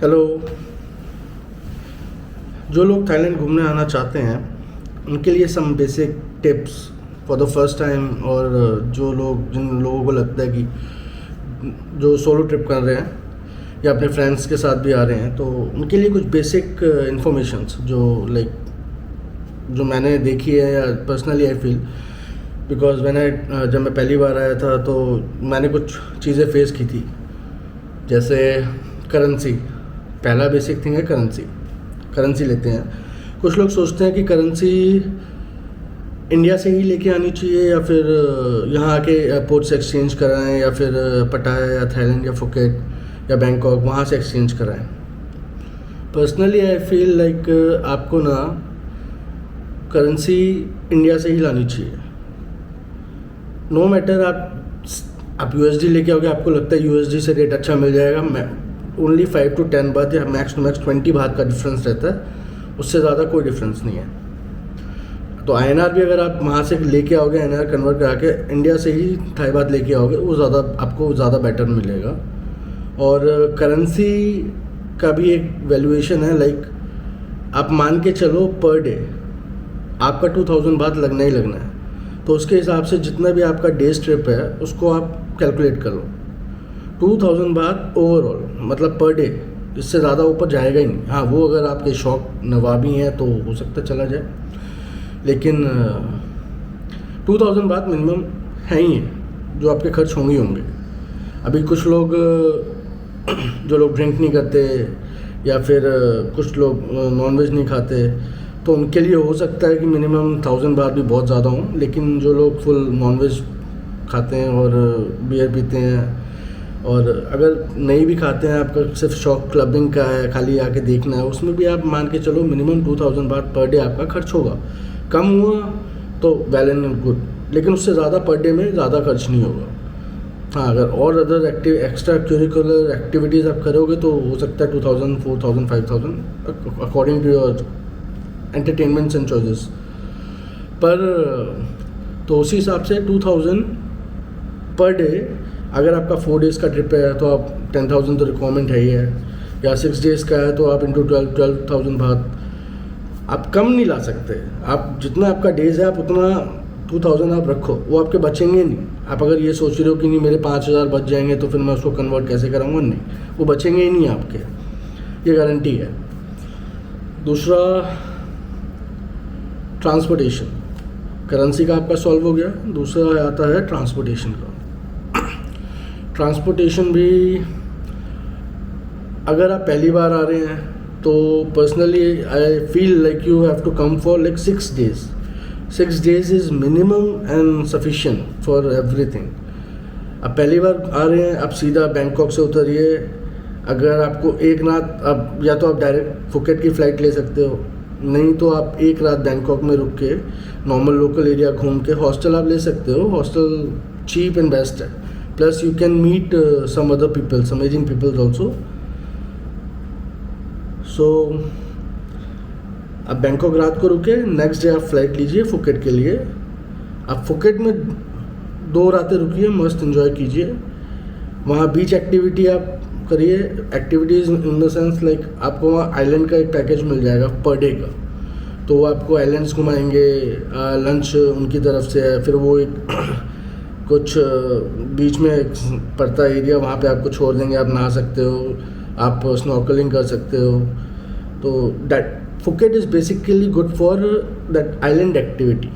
Hello. जो लोग Thailand घूमने आना चाहते हैं उनके लिए some basic tips for the first time, और जिन लोगों को लगता है कि जो सोलो ट्रिप कर रहे हैं या अपने फ्रेंड्स के साथ भी आ रहे हैं, तो उनके लिए कुछ बेसिक इन्फॉर्मेशंस जो मैंने देखी है या पर्सनली आई फील, बिकॉज जब मैं पहली बार आया था तो मैंने कुछ चीज़ें फेस की थी। जैसे करेंसी, पहला बेसिक थिंग है करेंसी लेते हैं। कुछ लोग सोचते हैं कि करेंसी इंडिया से ही लेके आनी चाहिए या फिर यहाँ आके एयरपोर्ट से एक्सचेंज कराएं, या फिर पटाया या थाईलैंड या फुकेट या बैंकॉक वहाँ से एक्सचेंज कराएं। पर्सनली आई फील लाइक आपको ना करेंसी इंडिया से ही लानी चाहिए। नो मैटर आप यूएसडी लेके आओगे, आपको लगता है यूएसडी से रेट अच्छा मिल जाएगा, ओनली 5 to 10 बात या मैक्स टू मैक्स 20 बात का डिफरेंस रहता है, उससे ज़्यादा कोई डिफरेंस नहीं है। तो आईएनआर भी अगर आप वहाँ से लेके आओगे, आईएनआर कन्वर्ट करा के इंडिया से ही थाई बात लेके आओगे, वो आपको ज़्यादा बेटर मिलेगा। और करेंसी का भी एक वैल्यूएशन है, लाइक आप मान के चलो पर डे आपका 2000 बात लगना ही लगना है, तो उसके हिसाब से जितना भी आपका डेज ट्रिप है उसको आप कैलकुलेट कर लो। 2000 बात ओवरऑल मतलब पर डे, इससे ज़्यादा ऊपर जाएगा ही नहीं। हाँ, वो अगर आपके शौक नवाबी हैं तो हो सकता है चला जाए, लेकिन 2000 बात मिनिमम है ही है जो आपके खर्च होंगे। अभी कुछ लोग जो लोग ड्रिंक नहीं करते या फिर कुछ लोग नॉनवेज नहीं खाते, तो उनके लिए हो सकता है कि मिनिमम 1000 बात भी बहुत ज़्यादा हों। लेकिन जो लोग फुल नॉनवेज खाते हैं और बियर पीते हैं, और अगर नहीं भी खाते हैं, आपका सिर्फ शौक क्लबिंग का है, खाली आके देखना है, उसमें भी आप मान के चलो मिनिमम 2000 बात पर डे आपका खर्च होगा। कम हुआ तो वेल एंड गुड, लेकिन उससे ज़्यादा पर डे में ज़्यादा खर्च नहीं होगा। हाँ, अगर और अदर एक्स्ट्रा करिकुलर एक्टिविटीज़ आप करोगे तो हो सकता है 2000, 4000, 5000 according to your entertainments and choices. पर तो उसी हिसाब से 2000 पर डे। अगर आपका 4 डेज़ का ट्रिप है तो आप 10,000 तो रिक्वायरमेंट है ही है, या 6 डेज़ का है तो आप इंटू 12,000 बात। आप कम नहीं ला सकते, आप जितना आपका डेज़ है आप उतना 2000 आप रखो, वो आपके बचेंगे नहीं। आप अगर ये सोच रहे हो कि नहीं मेरे 5000 बच जाएंगे तो फिर मैं उसको कन्वर्ट कैसे कराऊंगा, नहीं, वो बचेंगे ही नहीं आपके, ये गारंटी है। दूसरा, ट्रांसपोर्टेशन। करेंसी का आपका सॉल्व हो गया, दूसरा आता है ट्रांसपोर्टेशन का। ट्रांसपोर्टेशन भी अगर आप पहली बार आ रहे हैं तो personally I feel like you have to come for like 6 days. 6 days is minimum and sufficient for everything. आप पहली बार आ रहे हैं, आप सीधा बैंकॉक से उतरिए। अगर आपको एक रात, आप या तो आप डायरेक्ट फुकेट की फ़्लाइट ले सकते हो, नहीं तो आप एक रात बैंकॉक में रुक के नॉर्मल लोकल एरिया घूम के हॉस्टल आप ले सकते हो। हॉस्टल चीप एंड बेस्ट है, plus you can meet some other people, some amazing people also. So आप बैंकॉक रात को रुके, नेक्स्ट डे आप फ्लाइट लीजिए फुकेट के लिए। आप फुकेट में 2 रातें रुकिए, मस्त एंजॉय कीजिए। वहाँ बीच एक्टिविटी आप करिए, activities in the sense like आपको वहाँ आइलैंड का एक पैकेज मिल जाएगा पर डे का, तो वो आपको आइलैंड्स घुमाएंगे, लंच उनकी तरफ से है, फिर वो एक कुछ बीच में पड़ता एरिया, वहाँ पे आपको छोड़ देंगे, आप नहा सकते हो, आप स्नॉर्कलिंग कर सकते हो। तो that Phuket is basically good for that island activity.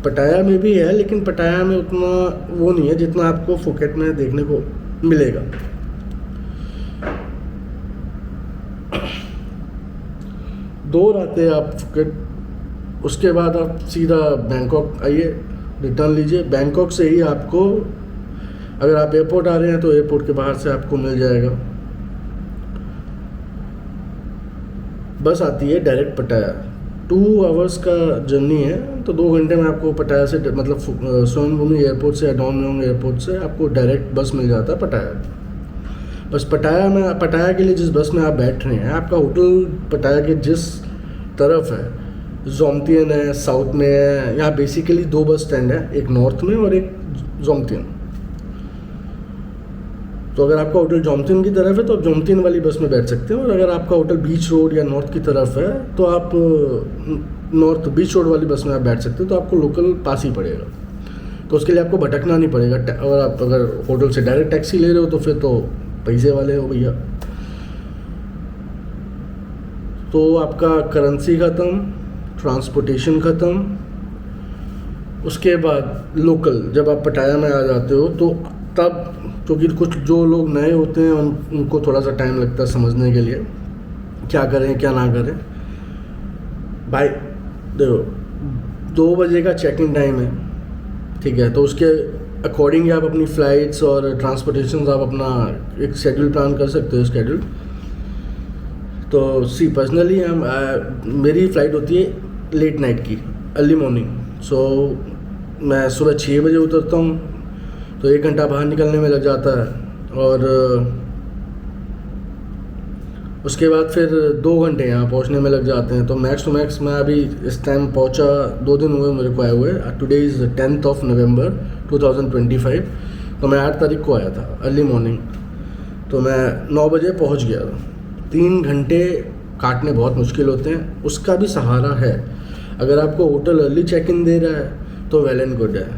पटाया में भी है, लेकिन पटाया में उतना वो नहीं है जितना आपको फुकेट में देखने को मिलेगा। दो रातें आप फुकेट, उसके बाद आप सीधा बैंकॉक आइए, रिटर्न लीजिए। बैंकॉक से ही आपको, अगर आप एयरपोर्ट आ रहे हैं तो एयरपोर्ट के बाहर से आपको मिल जाएगा, बस आती है डायरेक्ट पटाया। 2 आवर्स का जर्नी है, तो 2 घंटे में आपको पटाया से, मतलब सोनभूमि एयरपोर्ट से या डॉनम्योंग एयरपोर्ट से आपको डायरेक्ट बस मिल जाता है पटाया। बस पटाया के लिए जिस बस में आप बैठ रहे हैं, आपका होटल पटाया के जिस तरफ है, जोमतियन है, साउथ में है। यहाँ बेसिकली 2 बस स्टैंड है, एक नॉर्थ में और एक जोमतियन। तो अगर आपका होटल जोमतिन की तरफ है तो आप जोमतिन वाली बस में बैठ सकते हैं, और अगर आपका होटल बीच रोड या नॉर्थ की तरफ है तो आप नॉर्थ बीच रोड वाली बस में आप बैठ सकते हो, तो आपको लोकल पास ही पड़ेगा, तो उसके लिए आपको भटकना नहीं पड़ेगा। और आप अगर होटल से डायरेक्ट टैक्सी ले रहे हो तो फिर तो पैसे वाले हो भैया। तो आपका करेंसी ख़त्म, ट्रांसपोर्टेशन ख़त्म, उसके बाद लोकल जब आप पटाया में आ जाते हो तो तब, क्योंकि कुछ जो लोग नए होते हैं उनको थोड़ा सा टाइम लगता है समझने के लिए क्या करें क्या ना करें। भाई देखो 2 बजे का चेक इन टाइम है, ठीक है, तो उसके अकॉर्डिंग आप अपनी फ़्लाइट्स और ट्रांसपोर्टेशन आप अपना एक शेड्यूल प्लान कर सकते हो शेड्यूल। तो सी पर्सनली मेरी फ़्लाइट होती है लेट नाइट की, अर्ली मॉर्निंग। सो मैं सुबह 6 बजे उतरता हूँ, तो 1 घंटा बाहर निकलने में लग जाता है, और उसके बाद फिर 2 घंटे यहाँ पहुँचने में लग जाते हैं। तो मैक्स टू मैक्स मैं अभी इस टाइम पहुँचा 2 दिन हुए मेरे को आए हुए। टुडे इज़ 10th November 2025, तो मैं 8 तारीख को आया था अर्ली मॉर्निंग, तो मैं 9 बजे पहुँच गया था। 3 घंटे काटने बहुत मुश्किल होते हैं, उसका भी सहारा है। अगर आपको होटल अर्ली चेक इन दे रहा है तो वेल एंड गुड है,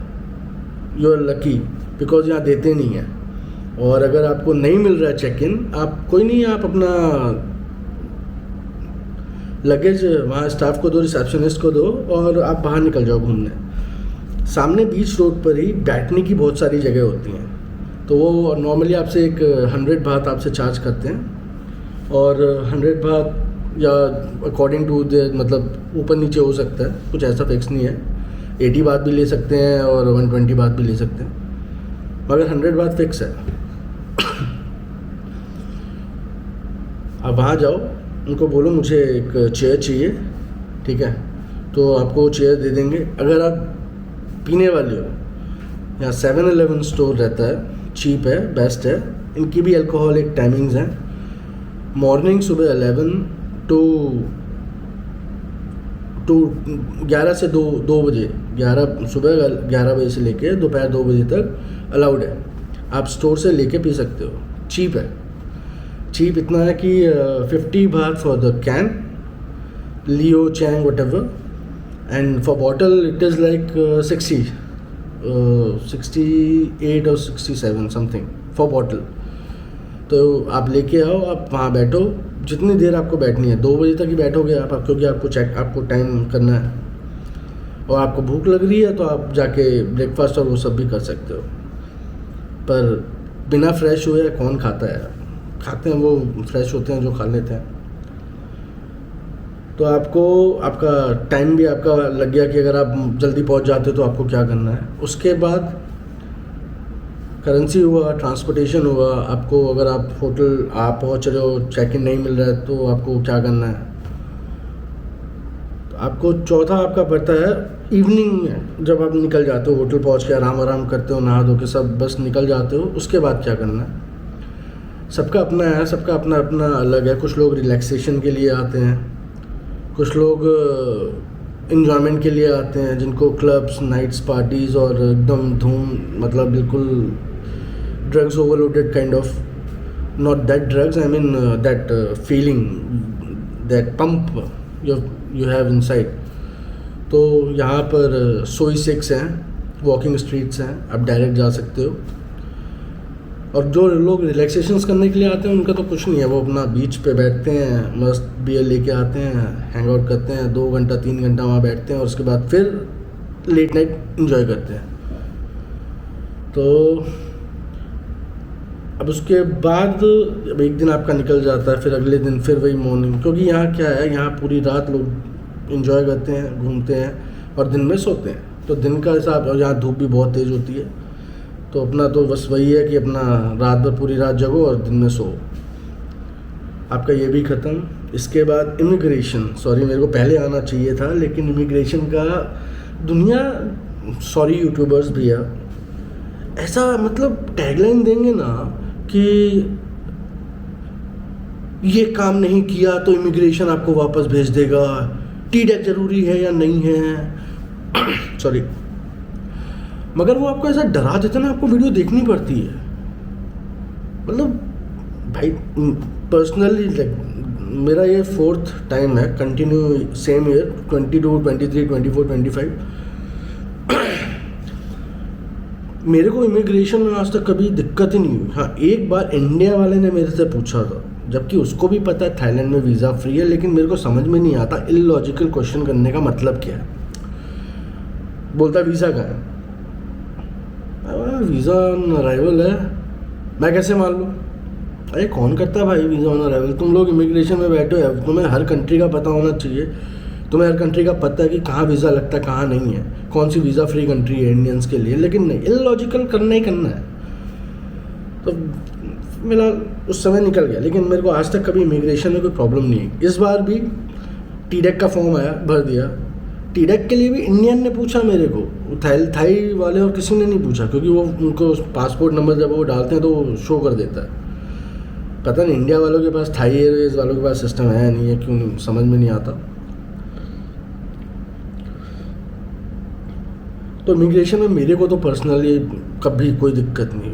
यू आर लकी, बिकॉज यहाँ देते नहीं हैं। और अगर आपको नहीं मिल रहा है चेक इन, आप कोई नहीं, आप अपना लगेज वहाँ स्टाफ को दो, रिसेप्शनिस्ट को दो, और आप बाहर निकल जाओ घूमने। सामने बीच रोड पर ही बैठने की बहुत सारी जगह होती हैं, तो वो नॉर्मली आपसे एक 100 बात आपसे चार्ज करते हैं, और 100 बात या अकॉर्डिंग टू द मतलब ऊपर नीचे हो सकता है, कुछ ऐसा फिक्स नहीं है। 80 बात भी ले सकते हैं और 120 बात भी ले सकते हैं, मगर 100 बात फिक्स है। आप वहाँ जाओ, उनको बोलो मुझे एक चेयर चाहिए, ठीक है, तो आपको चेयर दे देंगे। अगर आप पीने वाले हो, यहाँ 7-Eleven स्टोर रहता है, चीप है, बेस्ट है, इनकी भी अल्कोहलिक टाइमिंग्स हैं। मॉर्निंग सुबह 11 टू 11 से 2 बजे, 11 सुबह 11 बजे से लेके दोपहर 2 बजे तक अलाउड है। आप स्टोर से लेके पी सकते हो, चीप है। चीप इतना है कि 50 baht for the can, Leo Chang whatever, and for bottle it is like 68 और 67 समथिंग फॉर बॉटल। तो आप लेके आओ, आप वहाँ बैठो, जितनी देर आपको बैठनी है, 2 बजे तक ही बैठोगे आप, क्योंकि आपको टाइम करना है, और आपको भूख लग रही है तो आप जाके ब्रेकफास्ट और वो सब भी कर सकते हो। पर बिना फ्रेश हुए कौन खाता है? खाते हैं वो फ्रेश होते हैं जो खा लेते हैं। तो आपको आपका टाइम भी आपका लग गया कि अगर आप जल्दी पहुंच जाते हो तो आपको क्या करना है। उसके बाद करेंसी हुआ, ट्रांसपोर्टेशन हुआ, आपको अगर आप होटल आप पहुंच रहे हो, चेक इन नहीं मिल रहा है तो आपको क्या करना है। तो आपको चौथा आपका पड़ता है इवनिंग में, जब आप निकल जाते हो होटल पहुंच के आराम करते हो, नहा धो के सब बस निकल जाते हो, उसके बाद क्या करना है। सबका अपना है, सबका अपना अपना अलग है। कुछ लोग रिलैक्सेशन के लिए आते हैं, कुछ लोग इन्जॉयमेंट के लिए आते हैं, जिनको क्लब्स, नाइट्स, पार्टीज़ और एकदम धूम, मतलब बिल्कुल drugs overloaded kind of, not that drugs, I mean that feeling, that pump you have inside. तो यहाँ पर सोई 6 हैं, वॉकिंग स्ट्रीट्स हैं, आप डायरेक्ट जा सकते हो। और जो लोग रिलैक्सेशंस करने के लिए आते हैं उनका तो कुछ नहीं है, वो अपना बीच पे बैठते हैं, मस्त बियर लेके आते हैं, हैंग आउट करते हैं, 2 घंटा 3 घंटा वहाँ बैठते हैं, और उसके बाद फिर लेट नाइट एंजॉय करते हैं। तो अब उसके बाद अब एक दिन आपका निकल जाता है, फिर अगले दिन फिर वही मॉर्निंग, क्योंकि यहाँ क्या है, यहाँ पूरी रात लोग एंजॉय करते हैं, घूमते हैं और दिन में सोते हैं। तो दिन का हिसाब, और यहाँ धूप भी बहुत तेज़ होती है, तो अपना तो बस वही है कि अपना रात भर पूरी रात जगो और दिन में सो। आपका ये भी ख़त्म। इसके बाद इमिग्रेशन, सॉरी मेरे को पहले आना चाहिए था, लेकिन इमिग्रेशन का दुनिया, सॉरी यूट्यूबर्स भैया, ऐसा मतलब टैगलाइन देंगे ना कि ये काम नहीं किया तो इमिग्रेशन आपको वापस भेज देगा, टीडीएस ज़रूरी है या नहीं है, सॉरी, मगर वो आपको ऐसा डरा देता है ना, आपको वीडियो देखनी पड़ती है। मतलब भाई पर्सनली मेरा ये 4th टाइम है कंटिन्यू सेम ईयर 22, 23, 24, 25। मेरे को इमिग्रेशन में आज तक कभी दिक्कत ही नहीं हुई। हाँ, एक बार इंडिया वाले ने मेरे से पूछा था, जबकि उसको भी पता है थाईलैंड में वीज़ा फ्री है, लेकिन मेरे को समझ में नहीं आता इलॉजिकल क्वेश्चन करने का मतलब क्या है। बोलता वीज़ा कहाँ है? वीज़ा ऑन अराइवल है। मैं कैसे मान लूँ? अरे कौन करता है भाई वीज़ा ऑन अराइवल? तुम लोग इमिग्रेशन में बैठे हो, तुम्हें हर कंट्री का पता होना चाहिए। तुम्हें हर कंट्री का पता है कि कहाँ वीज़ा लगता है, कहाँ नहीं है, कौन सी वीज़ा फ्री कंट्री है इंडियंस के लिए। लेकिन नहीं, इलॉजिकल करना ही करना है। तो मेरा उस समय निकल गया, लेकिन मेरे को आज तक कभी इमिग्रेशन में कोई प्रॉब्लम नहीं है। इस बार भी टीडेक का फॉर्म आया, भर दिया। टीडेक के लिए भी इंडियन ने पूछा मेरे को, थाई वाले और किसी ने नहीं पूछा, क्योंकि वो उनको पासपोर्ट नंबर जब वो डालते हैं तो वो शो कर देता है। पता नहीं इंडिया वालों के पास, थाई एयरवेज वालों के पास सिस्टम है नहीं है, क्यों नहीं समझ में नहीं आता। तो इमिग्रेशन में मेरे को तो पर्सनली कभी कोई दिक्कत नहीं।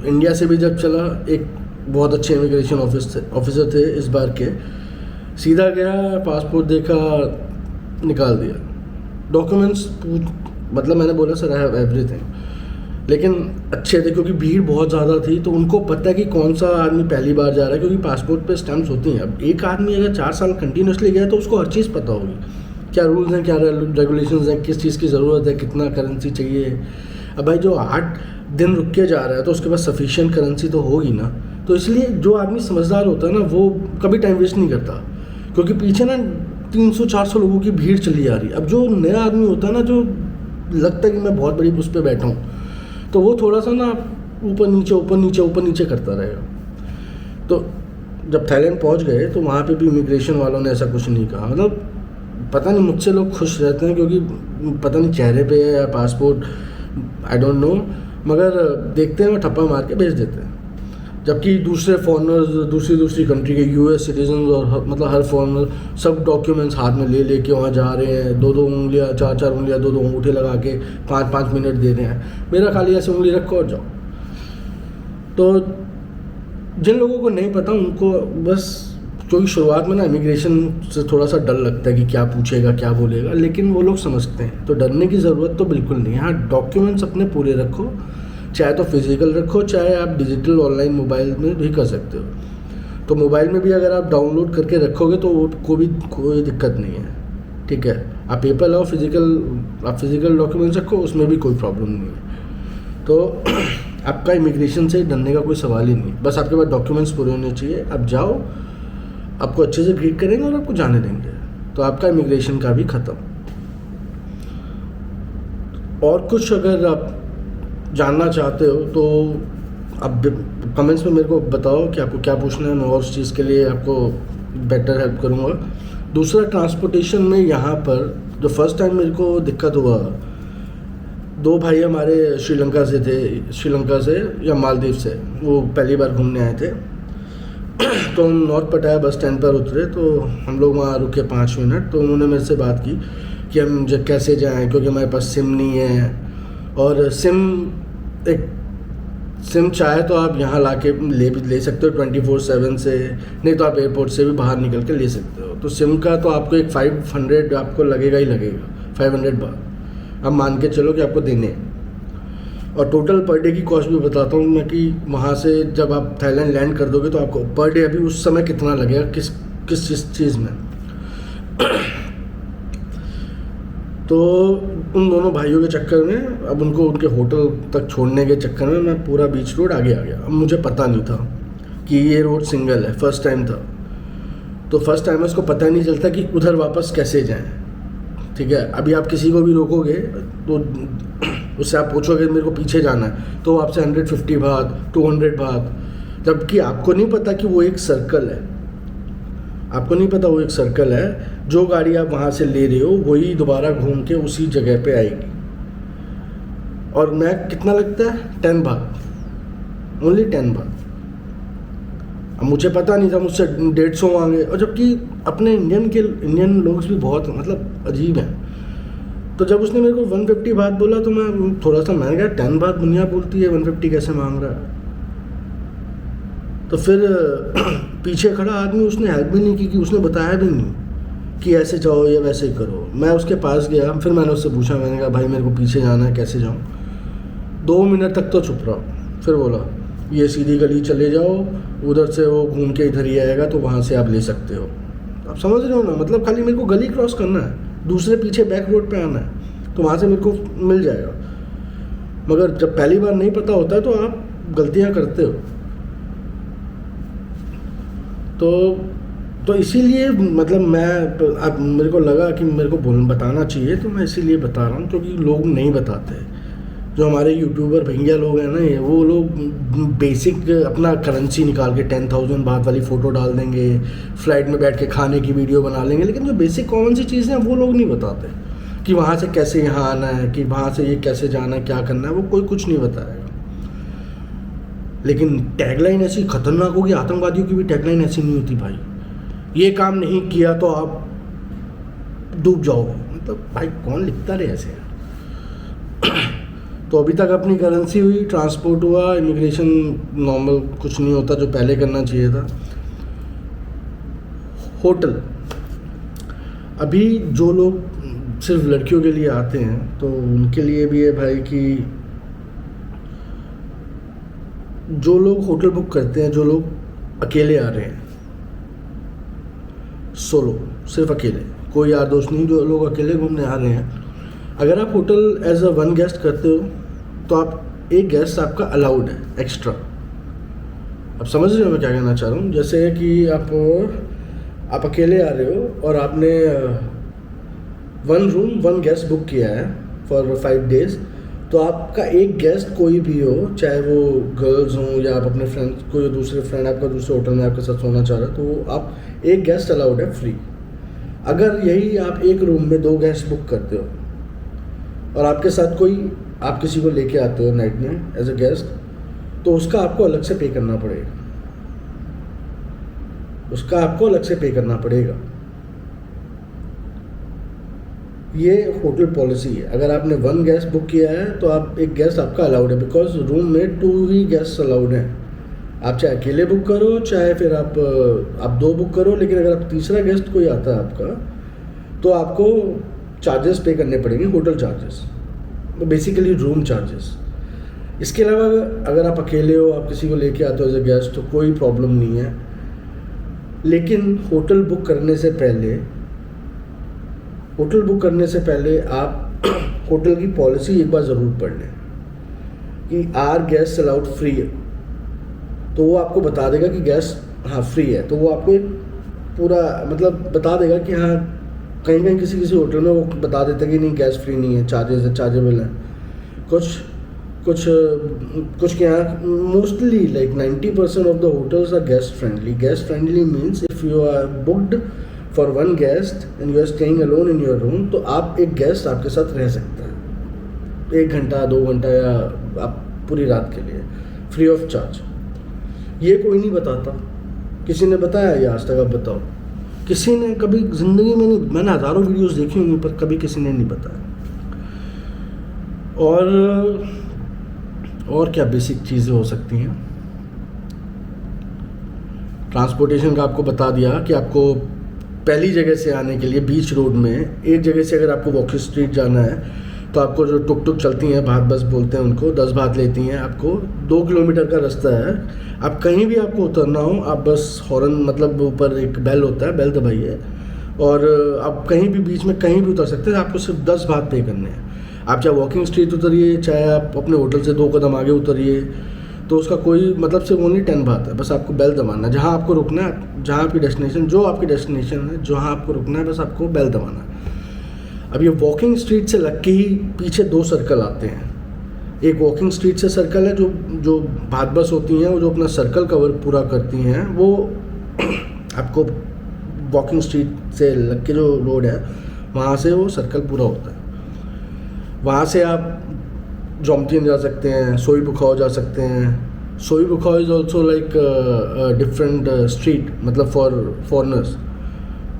इंडिया से भी जब चला, एक बहुत अच्छे इमिग्रेशन ऑफिसर थे इस बार के। सीधा गया, पासपोर्ट देखा, निकाल दिया। डॉक्यूमेंट्स मतलब मैंने बोला सर आई हैव एवरीथिंग, लेकिन अच्छे थे क्योंकि भीड़ बहुत ज़्यादा थी। तो उनको पता है कि कौन सा आदमी पहली बार जा रहा है, क्योंकि पासपोर्ट पे स्टैम्प्स होती हैं। अब एक आदमी अगर 4 साल कंटिन्यूसली गया तो उसको हर चीज़ पता होगी, क्या रूल्स हैं, क्या रेगुलेशंस हैं, किस चीज़ की ज़रूरत है, कितना करेंसी चाहिए। अब भाई जो 8 दिन रुक के जा रहा है तो उसके पास सफिशिएंट करेंसी तो होगी ना। तो इसलिए जो आदमी समझदार होता है ना, वो कभी टाइम वेस्ट नहीं करता, क्योंकि पीछे ना 300-400 लोगों की भीड़ चली जा रही है। अब जो नया आदमी होता है ना, जो लगता है कि मैं बहुत बड़ी उस पर बैठा हूँ, तो वो थोड़ा सा ना ऊपर नीचे करता रहेगा। तो जब थाईलैंड पहुँच गए तो वहाँ पे भी इमिग्रेशन वालों ने ऐसा कुछ नहीं कहा। मतलब पता नहीं मुझसे लोग खुश रहते हैं, क्योंकि पता नहीं चेहरे पे है या पासपोर्ट, आई डोंट नो, मगर देखते हैं वो ठप्पा मार के भेज देते हैं। जबकि दूसरे फॉरनर्स दूसरी कंट्री के यूएस सिटीजन और मतलब हर फॉरनर सब डॉक्यूमेंट्स हाथ में ले लेके वहाँ जा रहे हैं, 2-2 उंगलियाँ 4-4 उंगलियाँ 2-2 अंगूठे लगा के 5-5 मिनट दे रहे हैं। मेरा खाली ऐसे उंगली रखो और जाओ। तो जिन लोगों को नहीं पता उनको बस, क्योंकि शुरुआत में ना इमिग्रेशन से थोड़ा सा डर लगता है कि क्या पूछेगा, क्या बोलेगा, लेकिन वो लोग समझते हैं। तो डरने की ज़रूरत तो बिल्कुल नहीं है। हाँ, डॉक्यूमेंट्स अपने पूरे रखो, चाहे तो फिजिकल रखो, चाहे आप डिजिटल ऑनलाइन मोबाइल में भी कर सकते हो। तो मोबाइल में भी अगर आप डाउनलोड करके रखोगे तो कोई दिक्कत नहीं है, ठीक है। आप पेपर लाओ, फिजिकल डॉक्यूमेंट्स रखो, उसमें भी कोई प्रॉब्लम नहीं है। तो आपका इमिग्रेशन से डरने का कोई सवाल ही नहीं, बस आपके पास डॉक्यूमेंट्स पूरे होने चाहिए। आप जाओ, आपको अच्छे से ग्रीट करेंगे और आपको जाने देंगे, तो आपका इमिग्रेशन का भी ख़त्म। और कुछ अगर आप जानना चाहते हो तो आप कमेंट्स में मेरे को बताओ कि आपको क्या पूछना है, मैं और उस चीज़ के लिए आपको बेटर हेल्प करूँगा। दूसरा, ट्रांसपोर्टेशन में यहाँ पर जो फर्स्ट टाइम मेरे को दिक्कत हुआ, 2 भाई हमारे श्रीलंका से या मालदीव से, वो पहली बार घूमने आए थे। तो हम नॉर्थ पटाया बस स्टैंड पर उतरे, तो हम लोग वहाँ रुके 5 मिनट। तो उन्होंने मेरे से बात की कि हम कैसे जाएं, क्योंकि हमारे पास सिम नहीं है, और सिम चाहे तो आप यहाँ ला के ले सकते हो 24/7 से, नहीं तो आप एयरपोर्ट से भी बाहर निकल के ले सकते हो। तो सिम का तो आपको एक 500 आपको लगेगा ही लगेगा, 500 बार अब मान के चलो कि आपको देने हैं। और टोटल पर डे की कॉस्ट भी बताता हूँ मैं कि वहाँ से जब आप थाईलैंड लैंड कर दोगे तो आपको पर डे अभी उस समय कितना लगेगा, किस चीज़ में। तो उन दोनों भाइयों के चक्कर में, अब उनको उनके होटल तक छोड़ने के चक्कर में मैं पूरा बीच रोड आगे आ गया। अब मुझे पता नहीं था कि ये रोड सिंगल है, फर्स्ट टाइम था। तो फर्स्ट टाइमर्स को पता ही नहीं चलता कि उधर वापस कैसे जाएं, ठीक है। अभी आप किसी को भी रोकोगे तो उससे आप पूछोगे मेरे को पीछे जाना है, तो आपसे 150 बात 200 बात, जबकि आपको नहीं पता कि वो एक सर्कल है। आपको नहीं पता वो एक सर्कल है, जो गाड़ी आप वहाँ से ले रहे हो वही दोबारा घूम के उसी जगह पे आएगी। और मैं कितना लगता है, 10 बात, ओनली 10 बात। अब मुझे पता नहीं था, मुझसे 150 मांगे, और जबकि अपने इंडियन लोग भी बहुत मतलब अजीब हैं। तो जब उसने मेरे को 150 बात बोला तो मैं थोड़ा सा, मैंने कहा 10 बात दुनिया बोलती है, 150 कैसे मांग रहा है। तो फिर पीछे खड़ा आदमी उसने हेल्प भी नहीं की, कि उसने बताया भी नहीं कि ऐसे जाओ या वैसे ही करो। मैं उसके पास गया, फिर मैंने उससे पूछा, मैंने कहा भाई मेरे को पीछे जाना है, कैसे जाऊँ? 2 मिनट तक तो चुप रहा, फिर बोला ये सीधी गली चले जाओ, उधर से वो घूम के इधर ही आएगा, तो वहाँ से आप ले सकते हो। आप समझ रहे हो ना, मतलब खाली मेरे को गली क्रॉस करना है, दूसरे पीछे बैक रोड पे आना है, तो वहाँ से मेरे को मिल जाएगा। मगर जब पहली बार नहीं पता होता है तो आप गलतियाँ करते हो। तो इसीलिए मतलब मैं, अब मेरे को लगा कि मेरे को बताना चाहिए, तो मैं इसीलिए बता रहा हूँ, क्योंकि लोग नहीं बताते। जो हमारे यूट्यूबर भैया लोग हैं ना, ये वो लोग बेसिक अपना करेंसी निकाल के 10,000 बात वाली फ़ोटो डाल देंगे, फ़्लाइट में बैठ के खाने की वीडियो बना लेंगे, लेकिन जो बेसिक कॉमन सी चीज़ें हैं वो लोग नहीं बताते, कि वहाँ से कैसे यहाँ आना है, कि वहाँ से ये कैसे जाना है, क्या करना है, वो कोई कुछ नहीं बताएगा। लेकिन टैगलाइन ऐसी खतरनाक होगी, आतंकवादियों की भी टैगलाइन ऐसी नहीं होती भाई, ये काम नहीं किया तो आप डूब जाओगे। मतलब भाई कौन लिखता रहे ऐसे? तो अभी तक अपनी करेंसी हुई, ट्रांसपोर्ट हुआ, इमिग्रेशन नॉर्मल कुछ नहीं होता जो पहले करना चाहिए था। होटल, अभी जो लोग सिर्फ लड़कियों के लिए आते हैं तो उनके लिए भी है भाई कि जो लोग होटल बुक करते हैं, जो लोग अकेले आ रहे हैं, सोलो, सिर्फ अकेले, कोई यार दोस्त नहीं, जो लोग अकेले घूमने आ रहे हैं, अगर आप hotel as a one guest करते हो तो आप एक गेस्ट आपका अलाउड है एक्स्ट्रा। अब समझ रहे हो मैं क्या कहना चाह रहा हूँ? जैसे कि आप अकेले आ रहे हो और आपने 1 रूम 1 गेस्ट बुक किया है फॉर 5 डेज़, तो आपका एक गेस्ट कोई भी हो, चाहे वो गर्ल्स हों या आप अपने फ्रेंड, कोई दूसरे फ्रेंड आपका दूसरे होटल में आपके साथ सोना चाह रहा है, तो आप एक गेस्ट अलाउड है फ्री। अगर यही आप एक रूम में 2 गेस्ट बुक करते हो और आपके साथ कोई, आप किसी को लेके आते हो नाइट में एज अ गेस्ट, तो उसका आपको अलग से पे करना पड़ेगा, उसका आपको अलग से पे करना पड़ेगा। ये होटल पॉलिसी है। अगर आपने 1 गेस्ट बुक किया है तो आप एक गेस्ट आपका अलाउड है, बिकॉज रूम में 2 ही गेस्ट अलाउड हैं। आप चाहे अकेले बुक करो, चाहे फिर आप 2 बुक करो, लेकिन अगर आप तीसरा गेस्ट कोई आता है आपका, तो आपको चार्जेस पे करने पड़ेंगे, hotel charges, basically room charges. इसके अलावा अगर आप अकेले हो, आप किसी को लेके आते हो एज अ गेस्ट, तो कोई प्रॉब्लम नहीं है। लेकिन होटल बुक करने से पहले आप होटल की पॉलिसी एक बार ज़रूर पढ़ लें कि आर गेस्ट अलाउड फ्री है, तो वो आपको बता देगा कि गेस्ट हाँ फ्री है, तो वो आपको एक पूरा मतलब बता देगा कि हाँ, कहीं किसी होटल में वो बता देते हैं कि नहीं गैस फ्री नहीं है, चार्जेस है, चार्जेबल है। कुछ क्या, mostly like 90% of the hotels are guest friendly. Guest friendly means if you are booked for 1 guest and you are staying alone in your room, तो आप एक गेस्ट आपके साथ रह सकता है 1 घंटा 2 घंटा या आप पूरी रात के लिए, फ्री ऑफ चार्ज। ये कोई नहीं बताता। किसी ने बताया ये आज तक? आप बताओ, किसी ने कभी ज़िंदगी में नहीं। मैंने हज़ारों वीडियोस देखी होंगी पर कभी किसी ने नहीं बताया। और क्या बेसिक चीज़ें हो सकती हैं? ट्रांसपोर्टेशन का आपको बता दिया कि आपको पहली जगह से आने के लिए बीच रोड में, एक जगह से अगर आपको वॉकिंग स्ट्रीट जाना है तो आपको जो टुक टुक चलती हैं, भात बस बोलते हैं उनको, 10 भात लेती हैं। आपको 2 किलोमीटर का रास्ता है। आप कहीं भी आपको उतरना हो, आप बस हॉर्न, मतलब ऊपर एक बेल होता है, बेल दबाइए और आप कहीं भी बीच में कहीं भी उतर सकते हैं। आपको सिर्फ 10 भात पे करने हैं। आप चाहे वॉकिंग स्ट्रीट उतरिए, चाहे आप अपने होटल से 2 कदम आगे उतरिए, तो उसका कोई मतलब सिर्फ ओनली 10 भात है। बस आपको बेल दबाना है, जहाँ आपको रुकना है, जहाँ आपकी डेस्टिनेशन, जो आपकी डेस्टिनेशन है, जहाँ आपको रुकना है, बस आपको बेल दबाना है। अब ये वॉकिंग स्ट्रीट से लग के ही पीछे 2 सर्कल आते हैं। एक वॉकिंग स्ट्रीट से सर्कल है, जो भात बस होती हैं, वो जो अपना सर्कल कवर पूरा करती हैं, वो आपको वॉकिंग स्ट्रीट से लग के जो रोड है वहाँ से वो सर्कल पूरा होता है। वहाँ से आप जोमतीन जा सकते हैं, सोई बुखाओ जा सकते हैं। Soi Bukhao is also like different street, मतलब फॉर फॉरनर्स।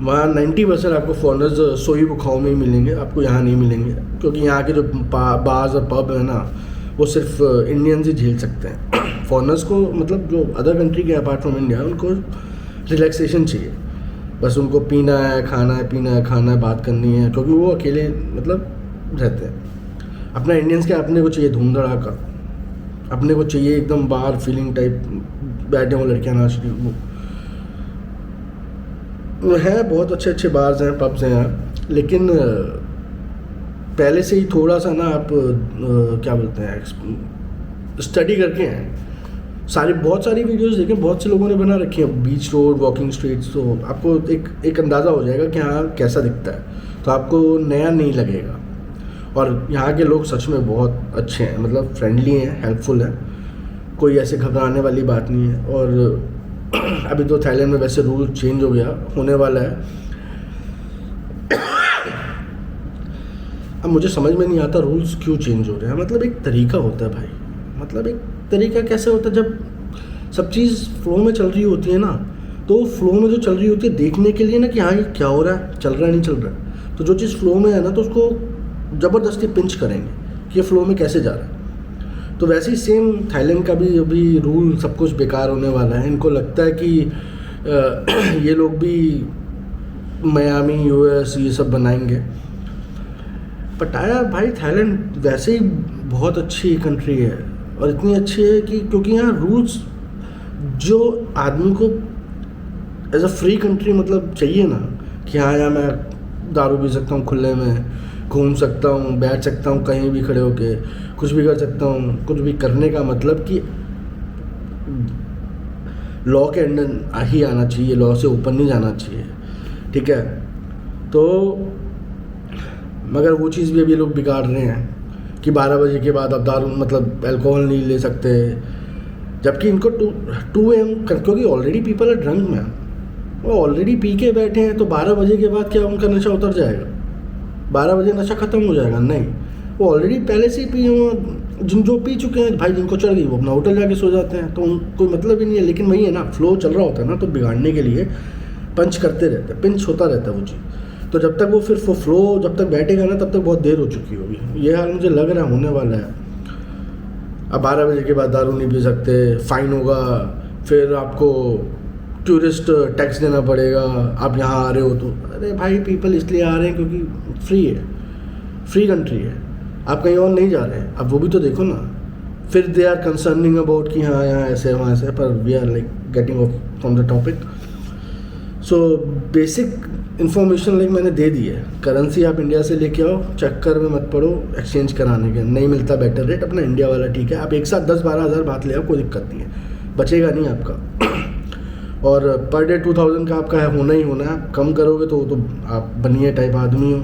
वहाँ 90% आपको फॉरनर्स सोई बुखाओ में ही मिलेंगे, आपको यहाँ नहीं मिलेंगे, क्योंकि यहाँ के जो बार्स और पब है ना, वो सिर्फ इंडियंस ही झेल सकते हैं। फॉरनर्स को मतलब जो अदर कंट्री के अपार्ट फ्रॉम इंडिया उनको रिलैक्सेशन चाहिए, बस उनको पीना है खाना है, पीना है खाना है, बात करनी है, क्योंकि वो अकेले मतलब रहते हैं। अपना इंडियंस क्या, अपने को चाहिए धूम धड़ाका, अपने को चाहिए एकदम बाहर फीलिंग टाइप, बैठे हो लड़कियाँ नाच रही वो है। बहुत अच्छे अच्छे बार्स हैं, पब्स हैं यहाँ, लेकिन पहले से ही थोड़ा सा ना आप क्या बोलते हैं, स्टडी करके हैं। बहुत सारी वीडियोस देखें, बहुत से लोगों ने बना रखी है बीच रोड, वॉकिंग स्ट्रीट्स, तो आपको एक अंदाज़ा हो जाएगा कि हाँ कैसा दिखता है, तो आपको नया नहीं लगेगा। और यहाँ के लोग सच में बहुत अच्छे हैं, मतलब फ्रेंडली हैं, हेल्पफुल हैं, कोई ऐसे घबराने वाली बात नहीं है। और अभी तो थाईलैंड में वैसे रूल चेंज हो गया, होने वाला है। अब मुझे समझ में नहीं आता रूल्स क्यों चेंज हो रहे हैं, मतलब एक तरीका होता है भाई, मतलब एक तरीका कैसे होता है, जब सब चीज़ फ्लो में चल रही होती है ना, तो फ्लो में जो चल रही होती है देखने के लिए ना कि हाँ ये क्या हो रहा है, चल रहा है नहीं चल रहा है, तो जो चीज़ फ्लो में है ना तो उसको ज़बरदस्ती पिंच करेंगे कि ये फ्लो में कैसे जा रहा है। तो वैसे ही सेम थाईलैंड का भी अभी रूल सब कुछ बेकार होने वाला है। इनको लगता है कि ये लोग भी मियामी, यूएस ये सब बनाएंगे, बट आया भाई थाईलैंड वैसे ही बहुत अच्छी कंट्री है, और इतनी अच्छी है कि क्योंकि यहाँ रूल्स जो आदमी को एज अ फ्री कंट्री मतलब चाहिए ना, कि हाँ यहाँ मैं दारू पी सकता हूँ खुले में, घूम सकता हूँ, बैठ सकता हूँ कहीं भी खड़े होके, कुछ भी कर सकता हूँ, कुछ भी करने का मतलब कि लॉ के अंडर ही आना चाहिए, लॉ से ऊपर नहीं जाना चाहिए, ठीक है। तो मगर वो चीज़ भी अभी लोग बिगाड़ रहे हैं कि 12 बजे के बाद आप दारू मतलब अल्कोहल नहीं ले सकते, जबकि इनको 2 AM क्योंकि already people are drunk man, वो ऑलरेडी पी के बैठे हैं, तो 12 बजे के बाद क्या उनका नशा उतर जाएगा? 12 बजे नशा ख़त्म हो जाएगा? नहीं, वो ऑलरेडी पहले से ही पी हुए, जो पी चुके हैं भाई, जिनको चढ़ गई वो अपना होटल जाके सो जाते हैं, तो कोई मतलब ही नहीं है। लेकिन वही है ना, फ्लो चल रहा होता है ना, तो बिगाड़ने के लिए पंच करते रहते हैं, पिंच होता रहता है वो चीज़। तो जब तक वो फिर फ्लो जब तक बैठेगा ना, तब तक बहुत देर हो चुकी होगी। ये हाल मुझे लग रहा है होने वाला है। अब 12 बजे के बाद दारू नहीं पी सकते, फ़ाइन होगा, फिर आपको टूरिस्ट टैक्स देना पड़ेगा, आप यहाँ आ रहे हो तो। अरे भाई पीपल इसलिए आ रहे हैं क्योंकि फ्री है, फ्री कंट्री है, आप कहीं और नहीं जा रहे हैं। अब वो भी तो देखो ना, फिर दे आर कंसर्निंग अबाउट कि हाँ यहाँ ऐसे वहाँ ऐसे, पर we are like getting off from the topic. So basic information like मैंने दे दी है। करेंसी आप इंडिया से लेके आओ, चक्कर में मत पड़ो एक्सचेंज कराने के, नहीं मिलता बेटर रेट, अपना इंडिया वाला ठीक है। आप एक साथ 10-12 हज़ार बात ले आओ, कोई दिक्कत नहीं है, बचेगा नहीं आपका। और पर डे 2000 का आपका है, होना ही होना है। कम करोगे तो आप बनिए टाइप आदमी हो,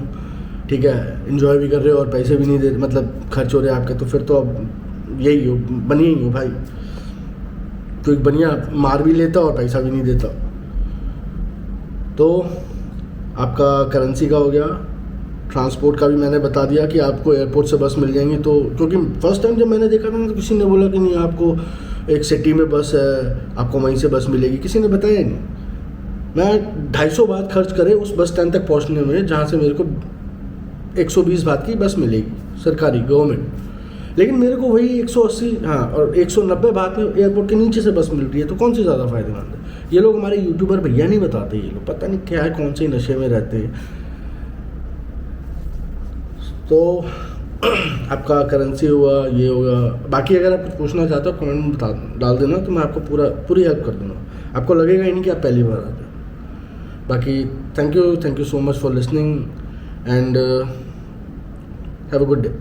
ठीक है, इन्जॉय भी कर रहे हो और पैसे भी नहीं दे, मतलब खर्च हो रहे हैं आपके, तो फिर तो अब यही हो, बनिए ही हो भाई। तो एक बढ़िया मार भी लेता और पैसा भी नहीं देता। तो आपका करेंसी का हो गया, ट्रांसपोर्ट का भी मैंने बता दिया कि आपको एयरपोर्ट से बस मिल जाएंगी। तो क्योंकि फर्स्ट टाइम जब मैंने देखा था ना, तो किसी ने बोला कि नहीं आपको एक सिटी में बस है, आपको वहीं से बस मिलेगी, किसी ने बताया नहीं। मैं 250 बात खर्च करे उस बस स्टैंड तक पहुंचने में, जहां से मेरे को 120 बात की बस मिलेगी सरकारी, गवर्नमेंट, लेकिन मेरे को वही 180 हाँ और 190 बात में एयरपोर्ट के नीचे से बस मिल रही है। तो कौन सी ज़्यादा फ़ायदेमंद है? ये लोग हमारे यूट्यूबर भैया नहीं बताते, ये लोग पता नहीं क्या है, कौन से नशे में रहते हैं। तो आपका करेंसी हुआ, ये होगा। बाकी अगर आप कुछ पूछना चाहते हो कमेंट में डाल देना, तो मैं आपको पूरी हेल्प कर दूँगा। आपको लगेगा ही नहीं कि आप पहली बार आते हो। बाकी thank you so much for listening and have a good day.